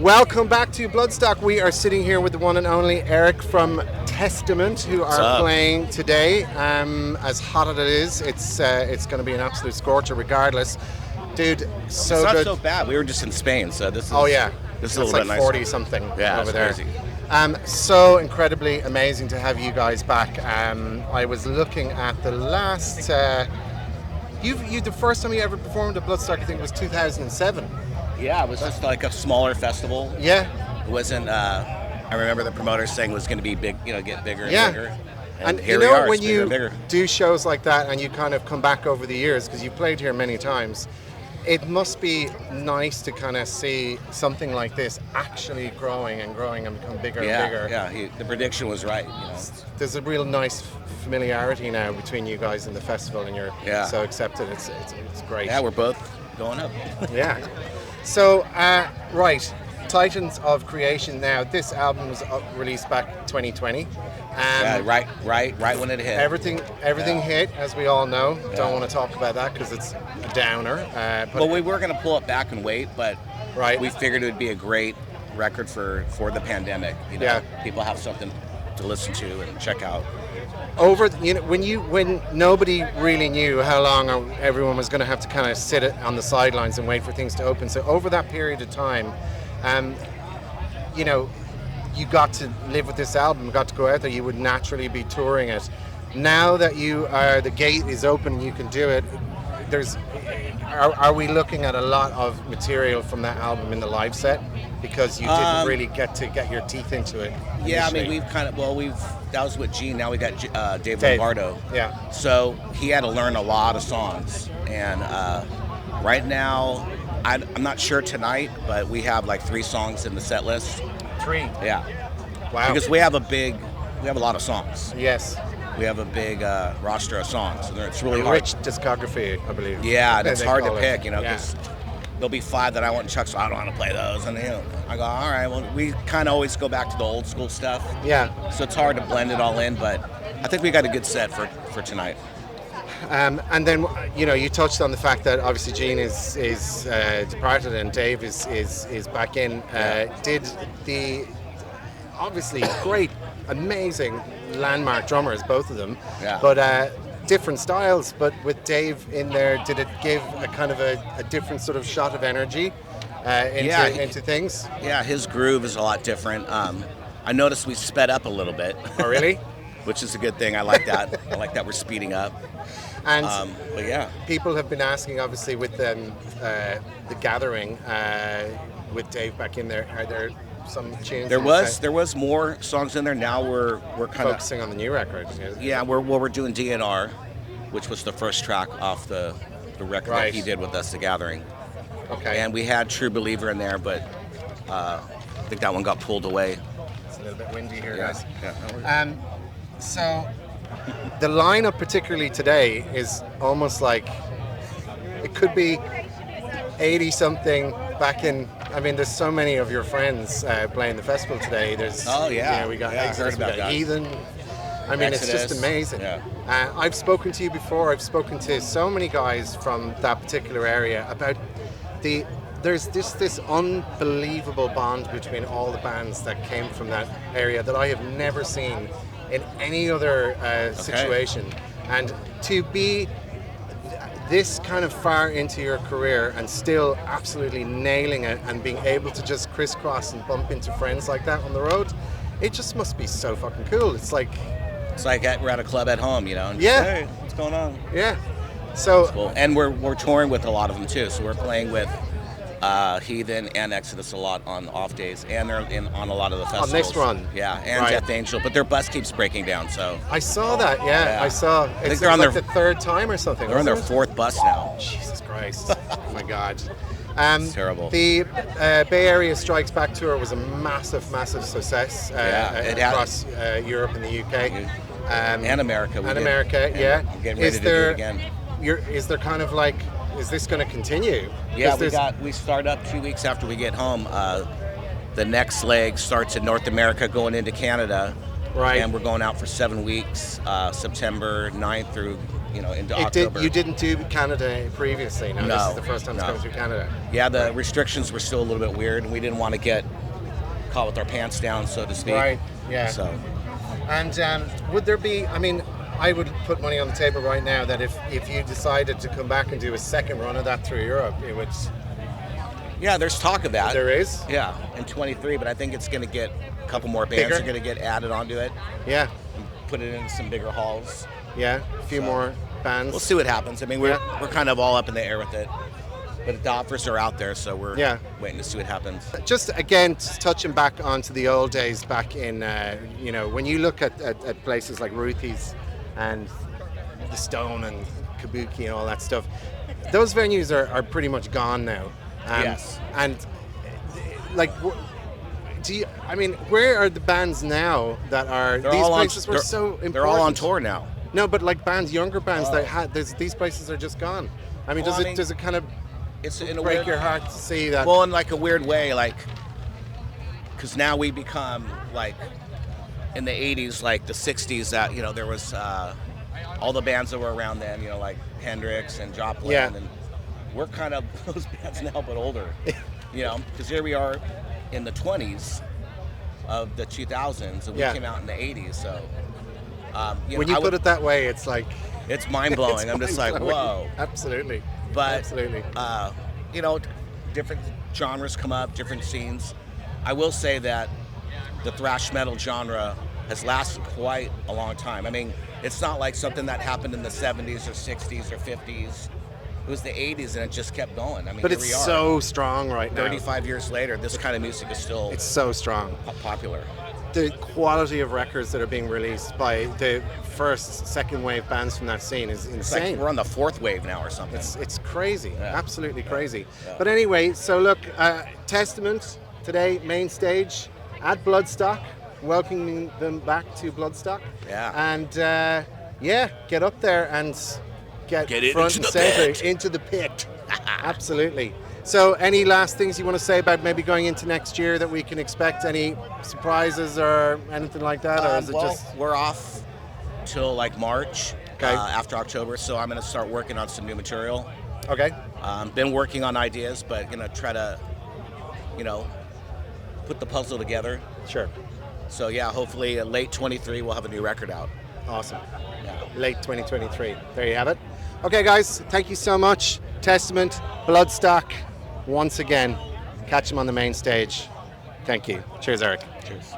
Welcome back to Bloodstock. We are sitting here with the one and only Eric from Testament, who are playing today. As hot as it is, it's going to be an absolute scorcher regardless. Dude, so it's not good. so bad. We were just in Spain, so this is. Oh yeah, this is it's a little like bit 40 nicer. something Yeah, over there. Crazy. So incredibly amazing to have you guys back. I was looking at the last. You the first time you ever performed at Bloodstock, I think, was 2007. Yeah, it was just like a smaller festival. Yeah. It wasn't. I remember the promoter saying it was going to be big. Get bigger and bigger. And here you know, we are, when you bigger. do shows like that and you kind of come back over the years, because you've played here many times, it must be nice to kind of see something like this actually growing and become bigger and bigger. Yeah, the prediction was right. There's a real nice familiarity now between you guys and the festival, and you're so accepted. It's great. Yeah, we're both going up. Yeah. So, right, Titans of Creation. Now, this album was released back 2020. Right when it hit. Everything hit, as we all know. Yeah. Don't want to talk about that because it's a downer. Well, we were going to pull it back and wait, but we figured it would be a great record for the pandemic. People have something to listen to and check out. When nobody really knew how long everyone was going to have to kind of sit on the sidelines and wait for things to open. So over that period of time, you got to live with this album, got to go out there, you would naturally be touring it. Now that the gate is open and you can do it, are we looking at a lot of material from that album in the live set? Because you didn't really get to get your teeth into it initially. Yeah, I mean, that was with Gene, now we got Dave Lombardo. Yeah. So he had to learn a lot of songs, and right now, I'm not sure tonight, but we have like 3 songs in the set list. 3? Yeah. Wow. Because we have a lot of songs. Yes. We have a big roster of songs. So it's really hard. Rich discography, I believe. Yeah, and it's hard to pick, because there'll be 5 that I want to chuck, so I don't want to play those. And I go, all right, well, we kind of always go back to the old school stuff. Yeah. So it's hard to blend it all in, but I think we got a good set for tonight. And then, you touched on the fact that obviously Gene is departed and Dave is back in. Did the obviously great, amazing landmark drummers, both of them, but different styles. But with Dave in there, did it give a kind of a different sort of shot of energy into things? Yeah, his groove is a lot different. I noticed we sped up a little bit. Oh, really? Which is a good thing. I like that. I like that we're speeding up. And but yeah, people have been asking, obviously, with the Gathering, with Dave back in there, are there some changes? There was more songs in there. Now we're kind of focusing on the new record. Yeah, we're doing DNR, which was the first track off the record that he did with us, The Gathering. Okay. And we had True Believer in there, but I think that one got pulled away. It's a little bit windy here, guys. Yeah. So the lineup, particularly today, is almost like it could be 80-something back in. I mean, there's so many of your friends playing the festival today. There's we got Exodus, we got Heathen. I mean, Exodus. It's just amazing. Yeah. I've spoken to you before. I've spoken to so many guys from that particular area about there's this unbelievable bond between all the bands that came from that area that I have never seen in any other situation. And to be this kind of far into your career and still absolutely nailing it and being able to just crisscross and bump into friends like that on the road, it just must be so fucking cool. It's like we're at a club at home, and hey, what's going on? Yeah. So cool. And we're touring with a lot of them too. So we're playing with Heathen and Exodus a lot on off days, and they're on a lot of the festivals. On this run. Yeah, and Death Angel, but their bus keeps breaking down, so. I saw that, I saw. I think they're on the 3rd time or something. They're on their 4th bus now. Jesus Christ. Oh my God. It's terrible. The Bay Area Strikes Back tour was a massive success across Europe and the UK. And America. And America, yeah. We're getting ready to do it again. Is there kind of like, is this going to continue? Yeah, we start up 2 weeks after we get home. The next leg starts in North America going into Canada, Right. And we're going out for 7 weeks, September 9th through, into October. You didn't do Canada previously? No, this is the first time it's coming through Canada. Yeah, the restrictions were still a little bit weird, and we didn't want to get caught with our pants down, so to speak. Right, yeah. So. And would there be, I would put money on the table right now that if you decided to come back and do a second run of that through Europe, it would... Yeah, there's talk of that. There is? Yeah, in 23, but I think it's going to get a couple more bands are going to get added onto it. Yeah. And put it in some bigger halls. Yeah, a few more bands. We'll see what happens. We're kind of all up in the air with it. But the offers are out there, so we're waiting to see what happens. Just again, touching back onto the old days back in, when you look at places like Ruthie's and the Stone and Kabuki and all that stuff, those venues are pretty much gone now. Yes. And like, where are the bands now that are? These places were so important. They're all on tour now. No, but like younger bands that had these places are just gone. Does it kind of break your heart to see that? Well, in like a weird way, because now we become like in the 80s, like the 60s, that there was all the bands that were around then, like Hendrix and Joplin, and we're kind of those bands now, but older, because here we are in the 20s of the 2000s, and we came out in the 80s. So when you put it that way, it's like it's mind blowing. I'm just like, whoa, absolutely. But absolutely, different genres come up, different scenes. I will say that the thrash metal genre has lasted quite a long time. It's not like something that happened in the 70s or 60s or 50s. It was the 80s, and it just kept going. But it's so strong right now. 35 years later, this kind of music is still it's so strong, popular. The quality of records that are being released by the first, second wave bands from that scene is insane. It's like we're on the fourth wave now or something. It's crazy, absolutely crazy. Yeah. But anyway, so look, Testament today, main stage at Bloodstock, welcoming them back to Bloodstock. Yeah. And get up there and get front and center into the pit. Absolutely. So any last things you want to say about maybe going into next year that we can expect? Any surprises or anything like that? Or is it just... We're off till like March, after October, so I'm going to start working on some new material. Okay. Been working on ideas, but try to, put the puzzle together. Sure. So hopefully late 23 we'll have a new record out. Awesome. Yeah. Late 2023. There you have it. Okay, guys, thank you so much. Testament, Bloodstock, once again. Catch them on the main stage. Thank you. Cheers, Eric. Cheers.